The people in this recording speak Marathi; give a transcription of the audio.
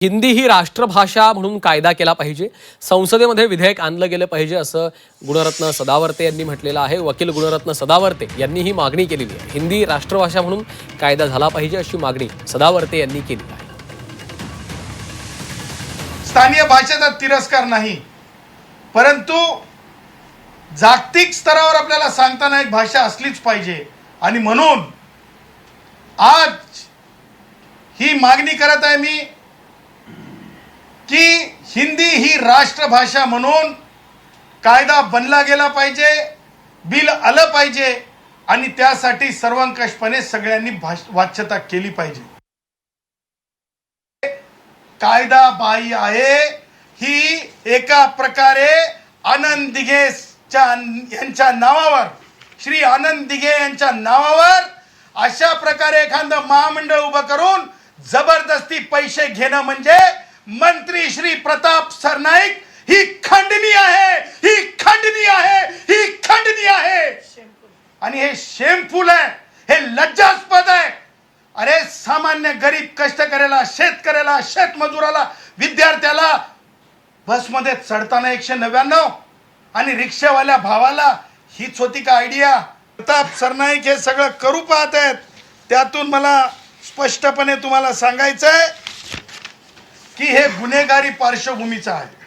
हिंदी ही राष्ट्रभाषा म्हणून कायदा केला पाहिजे, संसदेमध्ये विधेयक आणलं गेलं पाहिजे असं गुणरत्न सदावर्ते यांनी म्हटलेलं आहे। वकील गुणरत्न सदावर्ते यांनी ही मागणी केलेली आहे। हिंदी राष्ट्रभाषा म्हणून कायदा झाला पाहिजे अशी मागणी सदावर्ते यांनी केली आहे। स्थानीय भाषेचा तिरस्कार नाही, परंतु जागतिक स्तरावर आपल्याला सांगताना एक भाषा असलीच पाहिजे आणि म्हणून आज ही मागणी करत आहे मी की हिंदी ही राष्ट्रभाषा म्हणून कायदा बनला गेला पाहिजे, बिल आलं पाहिजे आणि त्यासाठी सर्वंकषपणे सगळ्यांनी वाच्यता केली पाहिजे। कायदा बाह्य आहे ही एका प्रकारे आनंद दिघे यांच्या नावावर, श्री आनंद दिघे यांच्या नावावर अशा प्रकारे एखादं महामंडळ उभं करून जबरदस्ती पैसे घेणं म्हणजे मंत्री श्री प्रताप सरनाईक ही खंडनीय आहे, ही खंडनीय आहे, ही खंडनीय आहे आणि हे शेमफुल आहे, हे लज्जास्पद आहे। अरे सामान्य गरीब कष्टकऱ्याला, शेतकऱ्याला, शेतमजुराला, विद्यार्थ्याला बसमध्ये चढताना 199 आणि रिक्षावाल्या भावाला हीच होती का आयडिया? प्रताप सरनाईक हे सगळं करू पाहत आहेत। त्यातून मला स्पष्टपणे तुम्हाला सांगायचं आहे की हे गुन्हेगारी पार्श्वभूमीचं आहे।